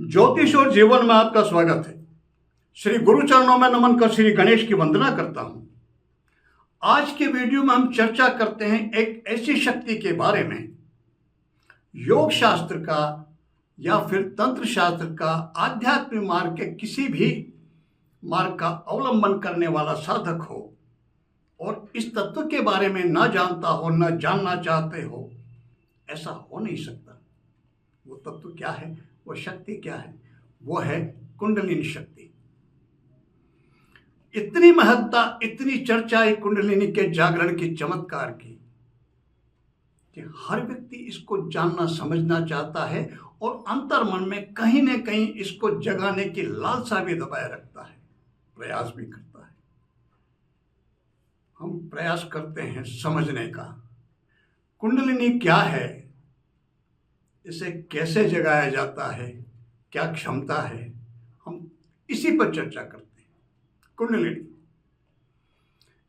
ज्योतिष और जीवन में आपका स्वागत है। श्री गुरु चरणों में नमन कर श्री गणेश की वंदना करता हूं। आज के वीडियो में हम चर्चा करते हैं एक ऐसी शक्ति के बारे में, योग शास्त्र का या फिर तंत्र शास्त्र का, आध्यात्मिक मार्ग के किसी भी मार्ग का अवलंबन करने वाला साधक हो और इस तत्व के बारे में ना जानता हो, ना जानना चाहते हो, ऐसा हो नहीं सकता। वो तत्व क्या है, वो शक्ति क्या है? वो है कुंडलिनी शक्ति। इतनी महत्ता, इतनी चर्चा है कुंडलिनी के जागरण की, चमत्कार की, कि हर व्यक्ति इसको जानना समझना चाहता है और अंतर्मन में कहीं न कहीं इसको जगाने की लालसा भी दबाए रखता है, प्रयास भी करता है। हम प्रयास करते हैं समझने का, कुंडलिनी क्या है, इसे कैसे जगाया जाता है, क्या क्षमता है, हम इसी पर चर्चा करते हैं। कुंडलिनी,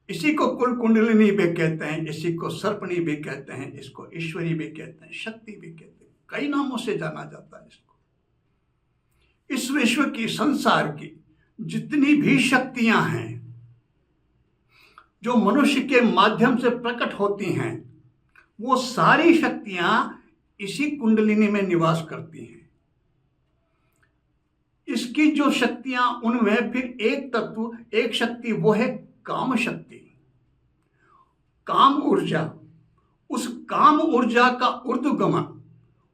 इसी को कुल कुंडलिनी भी कहते हैं, इसी को सर्पणी भी कहते हैं, इसको ईश्वरी भी कहते हैं, शक्ति भी कहते हैं, कई नामों से जाना जाता है इसको। इस विश्व की, संसार की जितनी भी शक्तियां हैं जो मनुष्य के माध्यम से प्रकट होती हैं, वो सारी शक्तियां इसी कुंडलिनी में निवास करती हैं। इसकी जो शक्तियां, उनमें फिर एक तत्व, एक शक्ति, वो है काम शक्ति, काम ऊर्जा। उस काम ऊर्जा का ऊर्ध्वगमन,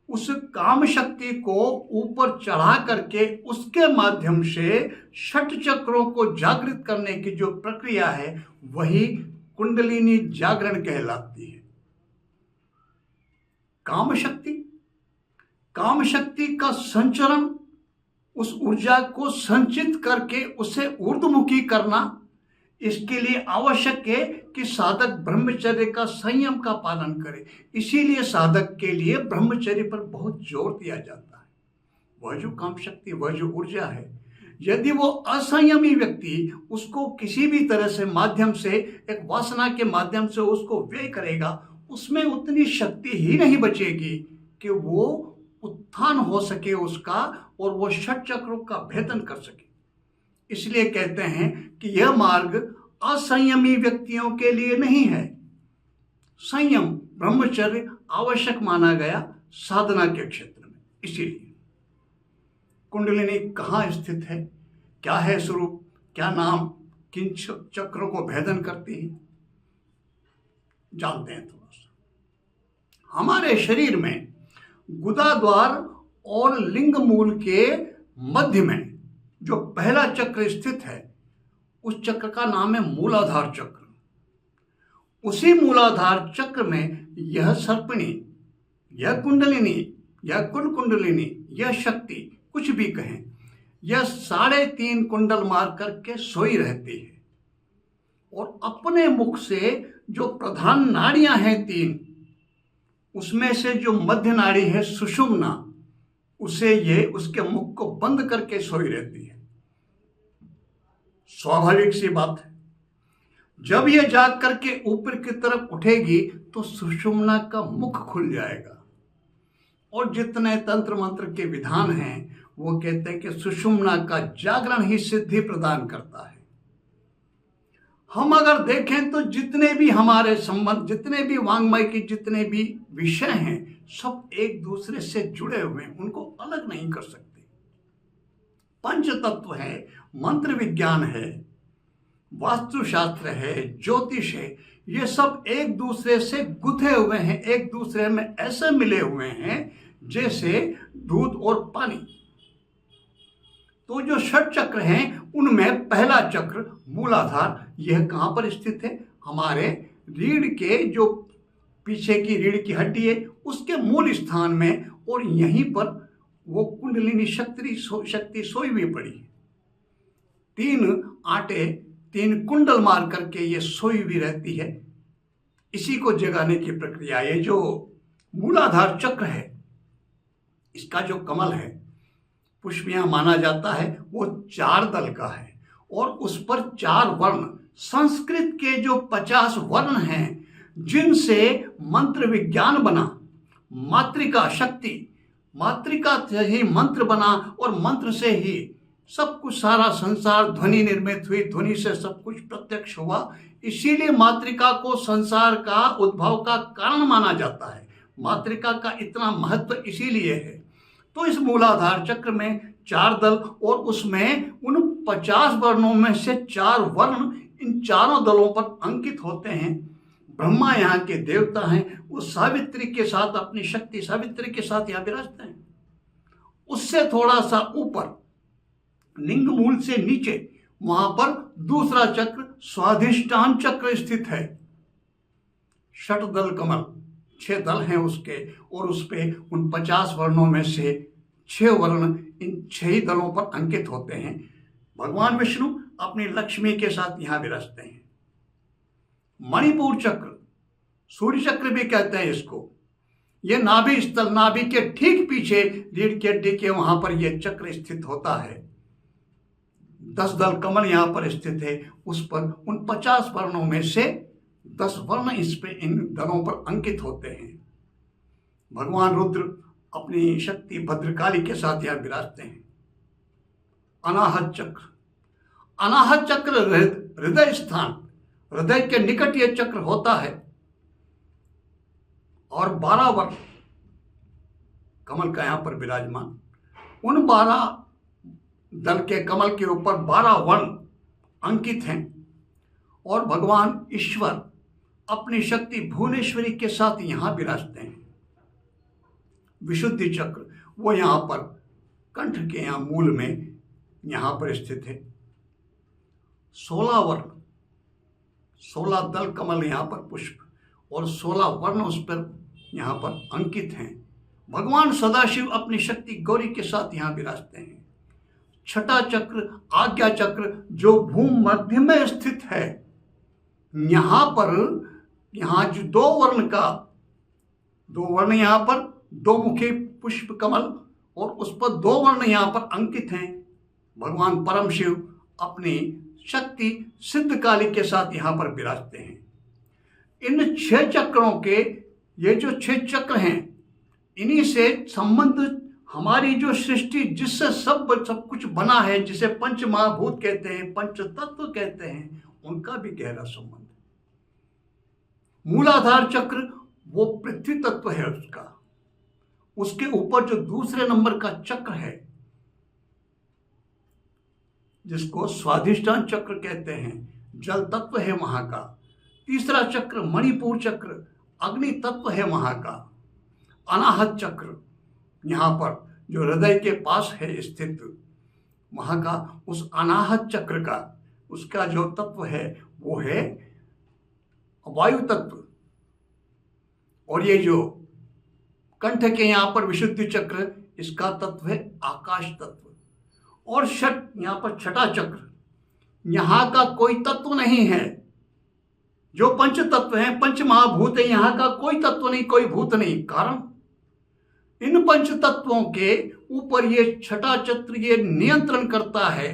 उस काम शक्ति को ऊपर चढ़ा करके उसके माध्यम से षट चक्रों को जागृत करने की जो प्रक्रिया है, वही कुंडलिनी जागरण कहलाती है। काम शक्ति का संचरण, उस ऊर्जा को संचित करके उसे ऊर्ध्वमुखी करना, इसके लिए आवश्यक है कि साधक ब्रह्मचर्य का, संयम का पालन करे। इसीलिए साधक के लिए ब्रह्मचर्य पर बहुत जोर दिया जाता है। वह जो काम शक्ति, वह जो ऊर्जा है, यदि वो असंयमी व्यक्ति उसको किसी भी तरह से माध्यम से, एक वासना के माध्यम से उसको व्यय करेगा, उसमें उतनी शक्ति ही नहीं बचेगी कि वो उत्थान हो सके उसका और वो षट चक्रों का भेदन कर सके। इसलिए कहते हैं कि यह मार्ग असंयमी व्यक्तियों के लिए नहीं है। संयम, ब्रह्मचर्य आवश्यक माना गया साधना के क्षेत्र में। इसीलिए कुंडलिनी कहाँ स्थित है, क्या है स्वरूप, क्या नाम, किन चक्रों को भेदन करती है, जानते हैं थोड़ा सा। हमारे शरीर में गुदाद्वार और लिंग मूल के मध्य में जो पहला चक्र स्थित है, उस चक्र का नाम है मूलाधार चक्र। उसी मूलाधार चक्र में यह सर्पिणी, यह कुंडलिनी, यह कुल कुंडलिनी, यह शक्ति, कुछ भी कहें, यह 3.5 कुंडल मार करके सोई रहती है और अपने मुख से जो प्रधान नाड़ियां हैं 3, उसमें से जो मध्य नाड़ी है सुषुम्ना, उसे ये उसके मुख को बंद करके सोई रहती है। स्वाभाविक सी बात है, जब ये जाग करके ऊपर की तरफ उठेगी तो सुषुम्ना का मुख खुल जाएगा। और जितने तंत्र मंत्र के विधान हैं, वो कहते हैं कि सुषुम्ना का जागरण ही सिद्धि प्रदान करता है। हम अगर देखें तो जितने भी हमारे संबंध, जितने भी वांग्मय के जितने भी विषय हैं, सब एक दूसरे से जुड़े हुए हैं, उनको अलग नहीं कर सकते। पंच तत्व है, मंत्र विज्ञान है, वास्तुशास्त्र है, ज्योतिष है, ये सब एक दूसरे से गुथे हुए हैं, एक दूसरे में ऐसे मिले हुए हैं जैसे दूध और पानी। तो जो षट चक्र हैं, उनमें पहला चक्र मूलाधार, यह कहाँ पर स्थित है? हमारे रीढ़ के, जो पीछे की रीढ़ की हड्डी है, उसके मूल स्थान में, और यहीं पर वो कुंडलिनी शक्ति सोई हुई पड़ी है। 3 आटे, 3 कुंडल मार करके ये सोई हुई रहती है। इसी को जगाने की प्रक्रिया, ये जो मूलाधार चक्र है, इसका जो कमल है, पुष्पियां माना जाता है, वो 4 दल का है और उस पर 4 वर्ण, संस्कृत के जो 50 वर्ण हैं, जिनसे मंत्र विज्ञान बना, मातृका शक्ति, मातृका से ही मंत्र बना और मंत्र से ही सब कुछ, सारा संसार ध्वनि निर्मित हुई, ध्वनि से सब कुछ प्रत्यक्ष हुआ। इसीलिए मातृका को संसार का उद्भव का कारण माना जाता है। मातृका का इतना महत्व इसीलिए है। तो इस मूलाधार चक्र में 4 दल और उसमें उन 50 वर्णों में से 4 वर्ण इन चारों दलों पर अंकित होते हैं। ब्रह्मा यहाँ के देवता हैं, वो सावित्री के साथ, अपनी शक्ति सावित्री के साथ यहाँ विराजते हैं। उससे थोड़ा सा ऊपर लिंग मूल से नीचे वहां पर दूसरा चक्र स्वाधिष्ठान चक्र स्थित है। षटदल कमल, 6 दल हैं उसके, और उसपे उन 50 वर्णों में से 6 वर्ण इन 6 ही दलों पर अंकित होते हैं। भगवान विष्णु अपनी लक्ष्मी के साथ यहाँ विराजते हैं। मणिपुर चक्र, सूर्य चक्र भी कहते हैं इसको, ये नाभि स्थल, नाभि के ठीक पीछे रीढ़ की हड्डी के वहां पर यह चक्र स्थित होता है। 10 दल कमल यहाँ पर स्थित है। उस पर उन 50 वर्णों में से 10 वर्ण इस पे, इन दलों पर अंकित होते हैं। भगवान रुद्र अपनी शक्ति भद्रकाली के साथ यहाँ विराजते हैं। अनाहत चक्र, अनाहत चक्र हृदय स्थान, हृदय के निकट यह चक्र होता है। और 12 वर्ण कमल का यहाँ पर विराजमान, उन 12 दल के कमल के ऊपर 12 वर्ण अंकित हैं। और भगवान ईश्वर अपनी शक्ति भुवनेश्वरी के साथ यहां विराजते हैं। विशुद्धि चक्र वो यहां पर कंठ के यहां मूल में यहां पर स्थित है। 16 वर्ण, 16 दल कमल यहां पर पुष्प और 16 वर्ण उस पर यहां पर अंकित हैं। भगवान सदाशिव अपनी शक्ति गौरी के साथ यहां विराजते हैं। छठा चक्र आज्ञा चक्र जो भूमध्य में स्थित है। यहां पर, यहां जो 2 वर्ण का, 2 वर्ण यहां पर, 2 मुखी पुष्प कमल और उस पर 2 वर्ण यहां पर अंकित हैं। भगवान परम शिव अपनी शक्ति सिद्ध काली के साथ यहां पर विराजते हैं। इन 6 चक्रों के, ये जो 6 चक्र हैं, इन्हीं से संबंध हमारी जो सृष्टि, जिससे सब कुछ बना है, जिसे पंच महाभूत कहते हैं, पंच तत्व कहते हैं, उनका भी गहरा संबंध। मूलाधार चक्र वो पृथ्वी तत्व है उसका, उसके ऊपर जो दूसरे नंबर का चक्र है जिसको स्वाधिष्ठान चक्र कहते हैं, जल तत्व है वहां का। तीसरा चक्र मणिपुर चक्र अग्नि तत्व है वहां का। अनाहत चक्र यहाँ पर जो हृदय के पास है स्थित, वहां का उस अनाहत चक्र का, उसका जो तत्व है वो है वायु तत्व। और ये जो कंठ के यहाँ पर विशुद्धि चक्र, इसका तत्व है आकाश तत्व। और यहाँ पर छठा चक्र, यहाँ का कोई तत्व नहीं है। जो पंच तत्व हैं, पंच महाभूत है, यहाँ का कोई तत्व नहीं, कोई भूत नहीं। कारण इन पंच तत्वों के ऊपर ये छठा चक्र ये नियंत्रण करता है।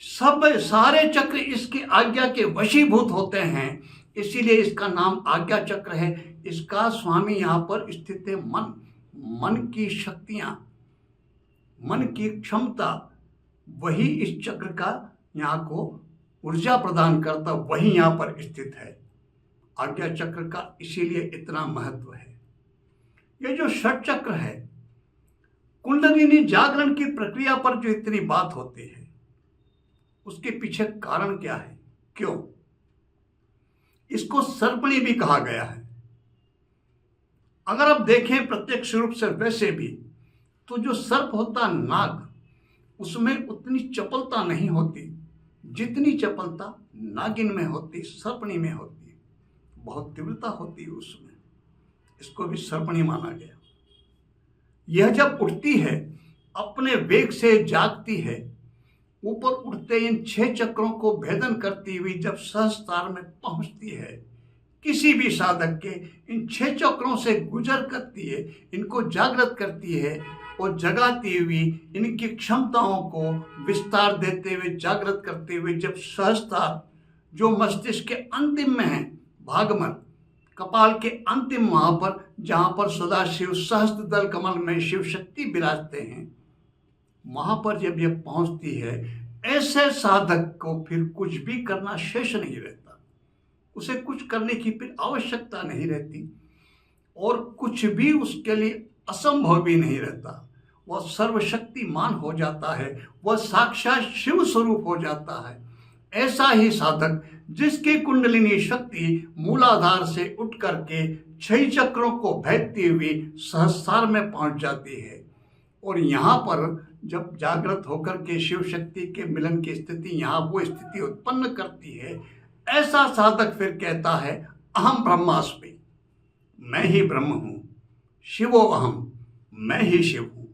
सब सारे चक्र इसकी आज्ञा के वशीभूत होते हैं, इसीलिए इसका नाम आज्ञा चक्र है। इसका स्वामी यहाँ पर स्थित है मन। मन की शक्तियां, मन की क्षमता, वही इस चक्र का यहाँ को ऊर्जा प्रदान करता, वही यहाँ पर स्थित है। आज्ञा चक्र का इसीलिए इतना महत्व है। ये जो षट चक्र है, कुंडलिनी जागरण की प्रक्रिया पर जो इतनी बात होती है, उसके पीछे कारण क्या है, क्यों? इसको सर्पणी भी कहा गया है। अगर आप देखें प्रत्यक्ष रूप से वैसे भी, तो जो सर्प होता नाग, उसमें उतनी चपलता नहीं होती जितनी चपलता नागिन में होती, सर्पणी में होती। बहुत तीव्रता होती है उसमें, इसको भी सर्पणी माना गया। यह जब उठती है, अपने वेग से जागती है, ऊपर उठते इन 6 चक्रों को भेदन करती हुई जब सहस्त्रार में पहुंचती है, किसी भी साधक के इन 6 चक्रों से गुजर करती है, इनको जागृत करती है और जगाती हुई इनकी क्षमताओं को विस्तार देते हुए, जागृत करते हुए, जब सहस्त्रार जो मस्तिष्क के अंतिम में है, भागमन कपाल के अंतिम वहां पर जहां पर सदाशिव सहस्त्र दल कमल में शिव शक्ति विराजते हैं, वहां पर जब यह पहुंचती है, ऐसे साधक को फिर कुछ भी करना शेष नहीं रहता। उसे कुछ करने की फिर आवश्यकता नहीं रहती और कुछ भी उसके लिए असंभव भी नहीं रहता। वह सर्वशक्तिमान हो जाता है, वह साक्षात शिव स्वरूप हो जाता है। ऐसा ही साधक जिसकी कुंडलिनी शक्ति मूलाधार से उठ करके 6 चक्रों को भेदती हुई सहस्रार में पहुंच जाती है और यहाँ पर जब जागृत होकर के शिव शक्ति के मिलन की स्थिति यहाँ वो स्थिति उत्पन्न करती है, ऐसा साधक फिर कहता है अहम ब्रह्मास्मि, मैं ही ब्रह्म हूँ, शिवो अहम, मैं ही शिव हूँ।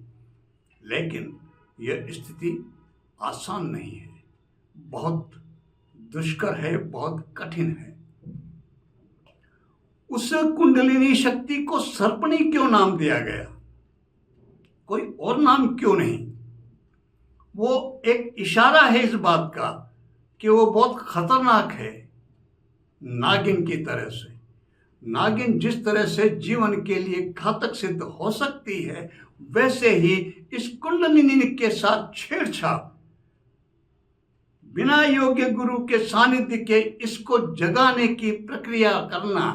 लेकिन यह स्थिति आसान नहीं है, बहुत दुष्कर है, बहुत कठिन है। उस कुंडलिनी शक्ति को सर्पणी क्यों नाम दिया गया, कोई और नाम क्यों नहीं? वो एक इशारा है इस बात का कि वो बहुत खतरनाक है, नागिन की तरह से। नागिन जिस तरह से जीवन के लिए घातक सिद्ध हो सकती है, वैसे ही इस कुंडलिनी के साथ छेड़छाड़, बिना योग्य गुरु के सानिध्य के इसको जगाने की प्रक्रिया करना,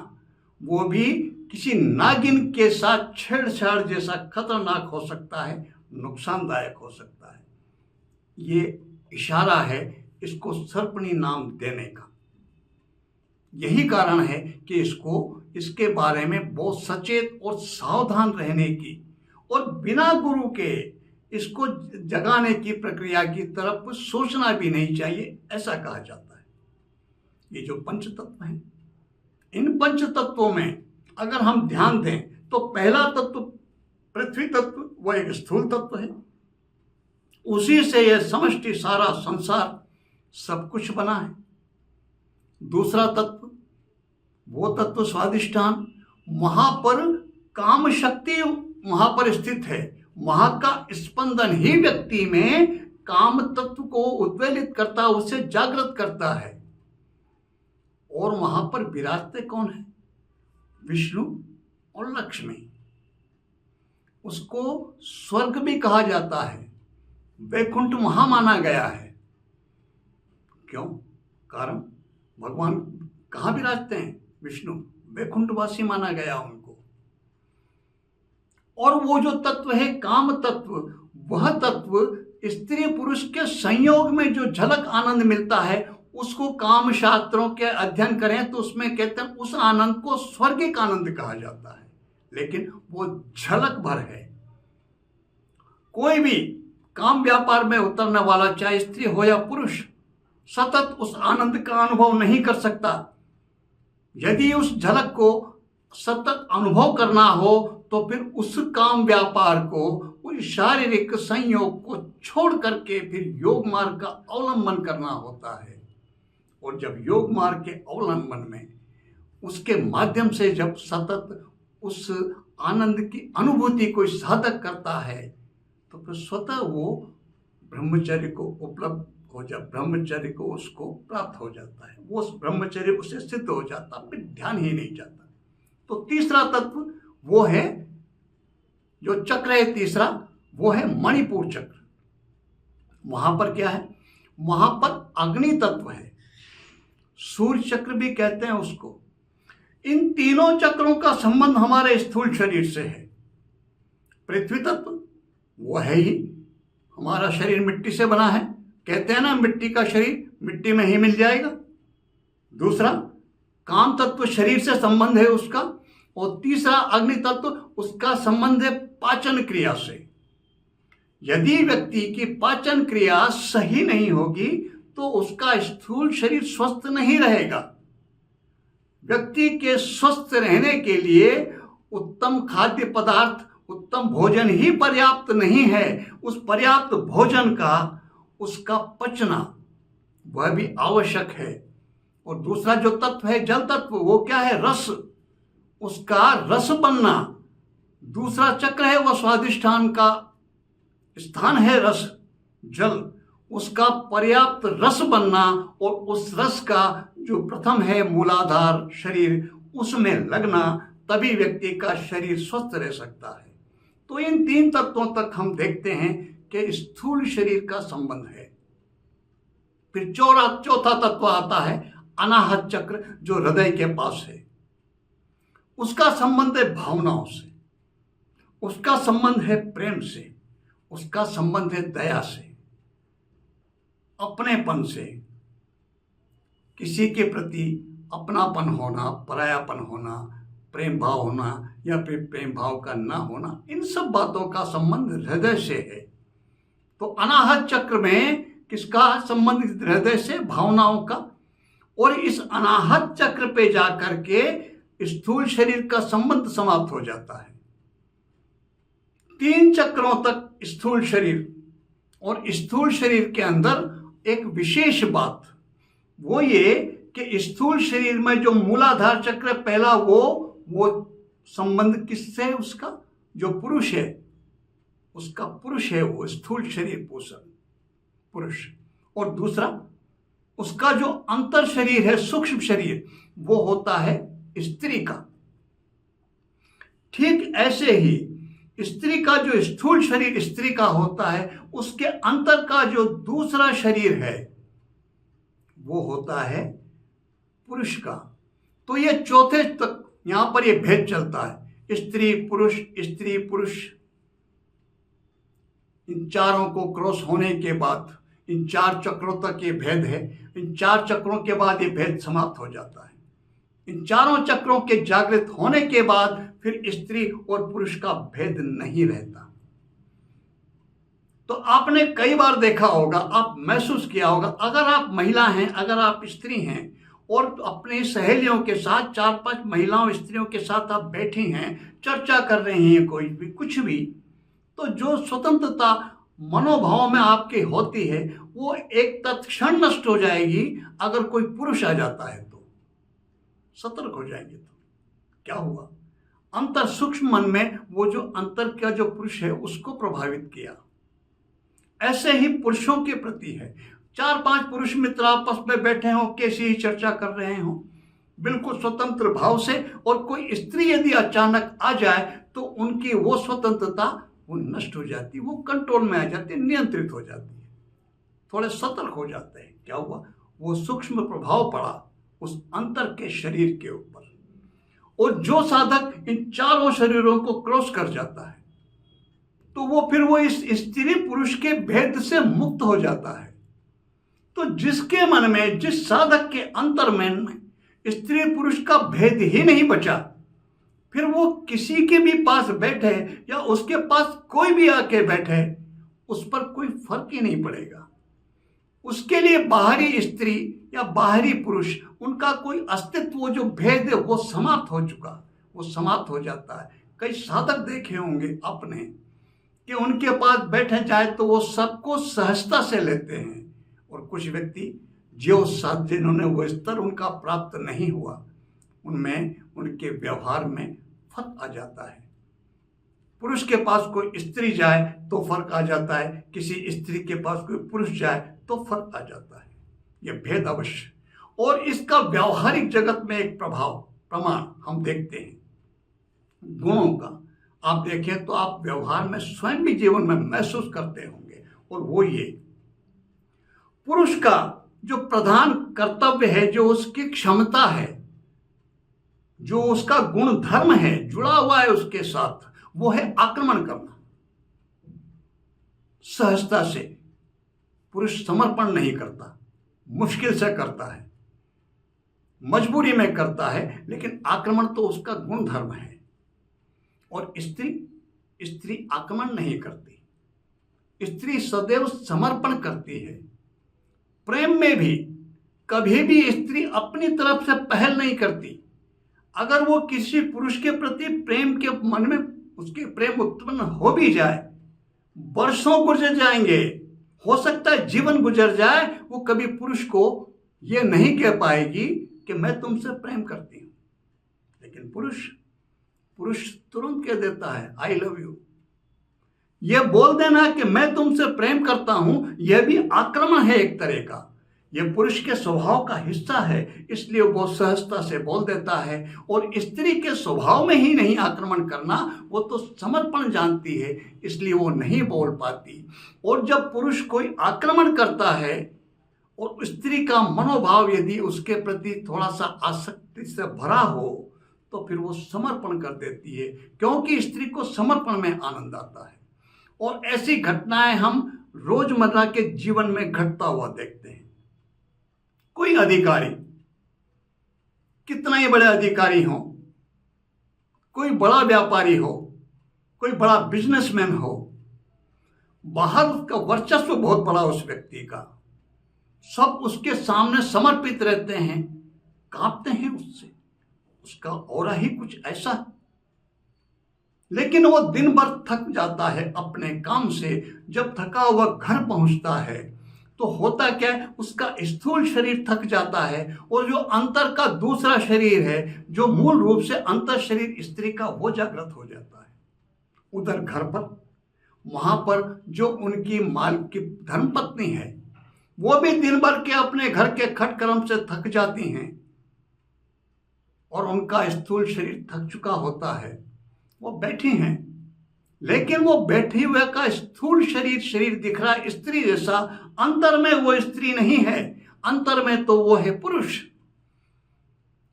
वो भी किसी नागिन के साथ छेड़छाड़ जैसा खतरनाक हो सकता है, नुकसानदायक हो सकता है। ये इशारा है इसको सर्पणी नाम देने का। यही कारण है कि इसके बारे में बहुत सचेत और सावधान रहने की और बिना गुरु के इसको जगाने की प्रक्रिया की तरफ सोचना भी नहीं चाहिए, ऐसा कहा जाता है। ये जो पंच तत्व हैं, इन पंच तत्वों में अगर हम ध्यान दें तो पहला तत्व पृथ्वी तत्व, वह एक स्थूल तत्व है, उसी से यह समष्टि सारा संसार सब कुछ बना है। दूसरा तत्व, वो तत्व स्वादिष्ठान, वहां पर काम शक्ति वहां पर स्थित है, वहां का स्पंदन ही व्यक्ति में काम तत्व को उद्वेलित करता, उसे जागृत करता है। और वहां पर विराजते कौन है? विष्णु और लक्ष्मी। उसको स्वर्ग भी कहा जाता है, वैकुंठ वहां माना गया है। क्यों? कारण भगवान कहाँ विराजते हैं? विष्णु, वैकुंठवासी माना गया उनको। और वो जो तत्व है काम तत्व, वह तत्व स्त्री पुरुष के संयोग में जो झलक आनंद मिलता है, उसको काम शास्त्रों के अध्ययन करें तो उसमें कहते हैं उस आनंद को स्वर्गिक आनंद कहा जाता है, लेकिन वो झलक भर है। कोई भी काम व्यापार में उतरने वाला, चाहे स्त्री हो या पुरुष, सतत उस आनंद का अनुभव नहीं कर सकता। यदि उस झलक को सतत अनुभव करना हो तो फिर उस काम व्यापार को, उस शारीरिक संयोग को छोड़ करके फिर योग मार्ग का अवलंबन करना होता है। और जब योग मार्ग के अवलंबन में उसके माध्यम से जब सतत उस आनंद की अनुभूति कोई साधक करता है तो फिर स्वतः वो ब्रह्मचर्य को उपलब्ध हो जा, ब्रह्मचर्य को उसको प्राप्त हो जाता है, वो ब्रह्मचर्य उसे सिद्ध हो जाता, फिर ध्यान ही नहीं जाता। तो तीसरा तत्व वो है, जो चक्र है तीसरा, वो है मणिपुर चक्र। वहां पर क्या है? वहां पर अग्नि तत्व है, सूर्य चक्र भी कहते हैं उसको। इन तीनों चक्रों का संबंध हमारे स्थूल शरीर से है। पृथ्वी तत्व वो है ही, हमारा शरीर मिट्टी से बना है, कहते हैं ना मिट्टी का शरीर मिट्टी में ही मिल जाएगा। दूसरा काम तत्व शरीर से संबंध है उसका, और तीसरा अग्नि तत्व, उसका संबंध है पाचन क्रिया से। यदि व्यक्ति की पाचन क्रिया सही नहीं होगी तो उसका स्थूल शरीर स्वस्थ नहीं रहेगा। व्यक्ति के स्वस्थ रहने के लिए उत्तम खाद्य पदार्थ, उत्तम भोजन ही पर्याप्त नहीं है। उस पर्याप्त भोजन का उसका पचना वह भी आवश्यक है। और दूसरा जो तत्व है जल तत्व, वो क्या है? रस, उसका रस बनना। दूसरा चक्र है वह स्वादिष्ठान का स्थान है, रस जल, उसका पर्याप्त रस बनना, और उस रस का जो प्रथम है मूलाधार शरीर, उसमें लगना, तभी व्यक्ति का शरीर स्वस्थ रह सकता है। तो इन 3 तत्वों तक हम देखते हैं कि स्थूल शरीर का संबंध है। फिर चौथा तत्व आता है अनाहत चक्र, जो हृदय के पास है। उसका संबंध है भावनाओं से, उसका संबंध है प्रेम से, उसका संबंध है दया से, अपनेपन से, किसी के प्रति अपनापन होना, परायापन होना, प्रेम भाव होना या फिर प्रेम भाव का ना होना, इन सब बातों का संबंध हृदय से है। तो अनाहत चक्र में किसका संबंध? हृदय से, भावनाओं का। और इस अनाहत चक्र पे जाकर के स्थूल शरीर का संबंध समाप्त हो जाता है। 3 चक्रों तक स्थूल शरीर, और स्थूल शरीर के अंदर एक विशेष बात वो ये कि स्थूल शरीर में जो मूलाधार चक्र पहला, वो संबंध किससे है? उसका जो पुरुष है, उसका पुरुष है, वो स्थूल शरीर पोषण पुरुष। और दूसरा उसका जो अंतर शरीर है, सूक्ष्म शरीर, वो होता है स्त्री का। ठीक ऐसे ही स्त्री का जो स्थूल शरीर स्त्री का होता है, उसके अंतर का जो दूसरा शरीर है वो होता है पुरुष का। तो ये चौथे तक यहां पर ये भेद चलता है, स्त्री पुरुष, स्त्री पुरुष। इन चारों को क्रॉस होने के बाद इन 4 चक्रों तक ये भेद है। इन 4 चक्रों के बाद ये भेद समाप्त हो जाता है। इन चारों चक्रों के जागृत होने के बाद फिर स्त्री और पुरुष का भेद नहीं रहता। तो आपने कई बार देखा होगा, आप महसूस किया होगा, अगर आप महिला हैं, अगर आप स्त्री हैं और अपनी सहेलियों के साथ 4-5 महिलाओं स्त्रियों के साथ आप बैठी हैं, चर्चा कर रही हैं, कोई भी कुछ भी, तो जो स्वतंत्रता मनोभाव में आपके होती है वो एक तत्क्षण नष्ट हो जाएगी। अगर कोई पुरुष आ जाता है तो सतर्क हो जाएंगे। तो क्या हुआ? अंतर सूक्ष्म मन में वो जो अंतर का जो पुरुष है उसको प्रभावित किया। ऐसे ही पुरुषों के प्रति है। 4-5 पुरुष मित्र आपस में बैठे हों, कैसी ही चर्चा कर रहे हों, बिल्कुल स्वतंत्र भाव से, और कोई स्त्री यदि अचानक आ जाए तो उनकी वो स्वतंत्रता वो नष्ट हो जाती, वो कंट्रोल में आ जाती, नियंत्रित हो जाती है, थोड़े सतर्क हो जाते हैं। क्या हुआ? वो सूक्ष्म प्रभाव पड़ा उस अंतर के शरीर के ऊपर। और जो साधक इन चारों शरीरों को क्रॉस कर जाता है तो वो फिर वो इस स्त्री पुरुष के भेद से मुक्त हो जाता है। तो जिसके मन में, जिस साधक के अंतर में स्त्री पुरुष का भेद ही नहीं बचा, फिर वो किसी के भी पास बैठे या उसके पास कोई भी आके बैठे, उस पर कोई फर्क ही नहीं पड़ेगा। उसके लिए बाहरी स्त्री या बाहरी पुरुष, उनका कोई अस्तित्व, वो जो भेद है वो समाप्त हो चुका, वो समाप्त हो जाता है। कई साधक देखे होंगे अपने कि उनके पास बैठे जाए तो वो सबको सहजता से लेते हैं, और कुछ व्यक्ति जो साथ जिन्होंने वो स्तर उनका प्राप्त नहीं हुआ, उनमें उनके व्यवहार में फर्क आ जाता है। पुरुष के पास कोई स्त्री जाए तो फर्क आ जाता है, किसी स्त्री के पास कोई पुरुष जाए तो फर्क आ जाता है। यह भेद अवश्य, और इसका व्यावहारिक जगत में एक प्रमाण हम देखते हैं गुणों का। आप देखें तो आप व्यवहार में स्वयं भी जीवन में महसूस करते होंगे, और वो ये पुरुष का जो प्रधान कर्तव्य है, जो उसकी क्षमता है, जो उसका गुण धर्म है, जुड़ा हुआ है उसके साथ, वो है आक्रमण करना। सहजता से पुरुष समर्पण नहीं करता, मुश्किल से करता है, मजबूरी में करता है, लेकिन आक्रमण तो उसका गुण धर्म है। और स्त्री आक्रमण नहीं करती, स्त्री सदैव समर्पण करती है। प्रेम में भी कभी भी स्त्री अपनी तरफ से पहल नहीं करती। अगर वो किसी पुरुष के प्रति प्रेम के मन में उसके प्रेम उत्पन्न हो भी जाए, वर्षों गुजर जाएंगे, हो सकता है जीवन गुजर जाए, वो कभी पुरुष को ये नहीं कह पाएगी कि मैं तुमसे प्रेम करती हूं। लेकिन पुरुष तुरंत कह देता है आई लव यू। यह बोल देना कि मैं तुमसे प्रेम करता हूं, यह भी आक्रमण है एक तरह का, ये पुरुष के स्वभाव का हिस्सा है, इसलिए वो सहजता से बोल देता है। और स्त्री के स्वभाव में ही नहीं आक्रमण करना, वो तो समर्पण जानती है, इसलिए वो नहीं बोल पाती। और जब पुरुष कोई आक्रमण करता है और स्त्री का मनोभाव यदि उसके प्रति थोड़ा सा आसक्ति से भरा हो तो फिर वो समर्पण कर देती है, क्योंकि स्त्री को समर्पण में आनंद आता है। और ऐसी घटनाएं हम रोजमर्रा के जीवन में घटता हुआ देखते हैं। कोई अधिकारी, कितना ही बड़े अधिकारी हो, कोई बड़ा व्यापारी हो, कोई बड़ा बिजनेसमैन हो, बाहर उसका वर्चस्व बहुत बड़ा उस व्यक्ति का, सब उसके सामने समर्पित रहते हैं, कांपते हैं उससे, उसका ऑरा ही कुछ ऐसा। लेकिन वो दिन भर थक जाता है अपने काम से, जब थका हुआ घर पहुंचता है तो होता क्या है, उसका स्थूल शरीर थक जाता है और जो अंतर का दूसरा शरीर है, जो मूल रूप से अंतर शरीर स्त्री का, वो जागृत हो जाता है। उधर घर पर, वहां पर जो उनकी माल की धर्मपत्नी है, वो भी दिन भर के अपने घर के खटकर्म से थक जाती हैं और उनका स्थूल शरीर थक चुका होता है, वो बैठी हैं, लेकिन वो बैठे हुए का स्थूल शरीर दिख रहा है स्त्री जैसा, अंतर में वो स्त्री नहीं है, अंतर में तो वो है पुरुष।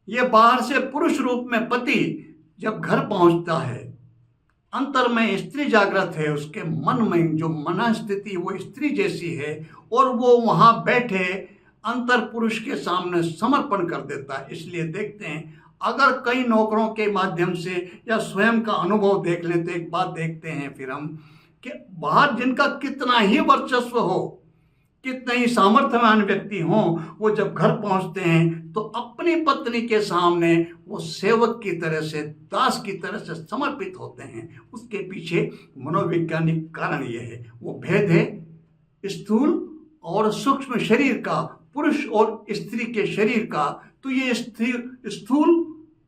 ये बाहर से पुरुष रूप में पति जब घर पहुंचता है, अंतर में स्त्री जागृत है, उसके मन में जो मन स्थिति वो स्त्री जैसी है, और वो वहां बैठे अंतर पुरुष के सामने समर्पण कर देता है। इसलिए देखते हैं, अगर कई नौकरों के माध्यम से या स्वयं का अनुभव देख लें तो एक बात देखते हैं फिर हम, कि बाहर जिनका कितना ही वर्चस्व हो, कितने ही सामर्थ्यवान व्यक्ति हों, वो जब घर पहुंचते हैं तो अपनी पत्नी के सामने वो सेवक की तरह से, दास की तरह से समर्पित होते हैं। उसके पीछे मनोवैज्ञानिक कारण ये है, वो भेद है स्थूल और सूक्ष्म शरीर का, पुरुष और स्त्री के शरीर का। तो ये स्थूल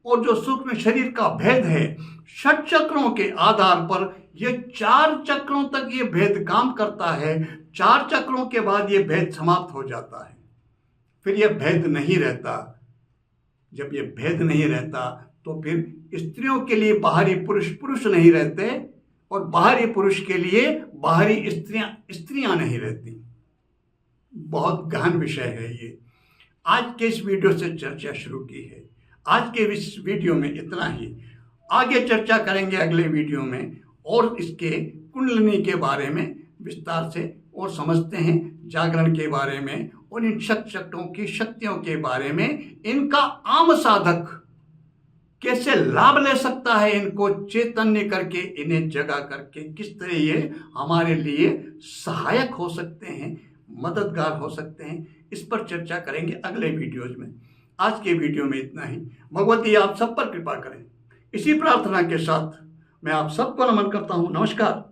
और जो सूक्ष्म शरीर का भेद है, षट चक्रों के आधार पर ये 4 चक्रों तक ये भेद काम करता है। 4 चक्रों के बाद ये भेद समाप्त हो जाता है, फिर ये भेद नहीं रहता। जब ये भेद नहीं रहता तो फिर स्त्रियों के लिए बाहरी पुरुष नहीं रहते और बाहरी पुरुष के लिए बाहरी स्त्रियां नहीं रहती। बहुत गहन विषय है ये। आज के इस वीडियो से चर्चा शुरू की है। आज के इस वीडियो में इतना ही, आगे चर्चा करेंगे अगले वीडियो में और इसके कुंडलिनी के बारे में विस्तार से, और समझते हैं जागरण के बारे में और इन शक्तियों की शक्तियों के बारे में, इनका आम साधक कैसे लाभ ले सकता है, इनको चैतन्य करके, इन्हें जगा करके किस तरह ये हमारे लिए सहायक हो सकते हैं, मददगार हो सकते हैं, इस पर चर्चा करेंगे अगले वीडियोज में। आज के वीडियो में इतना ही। भगवती आप सब पर कृपा करें, इसी प्रार्थना के साथ मैं आप सबको नमन करता हूँ। नमस्कार।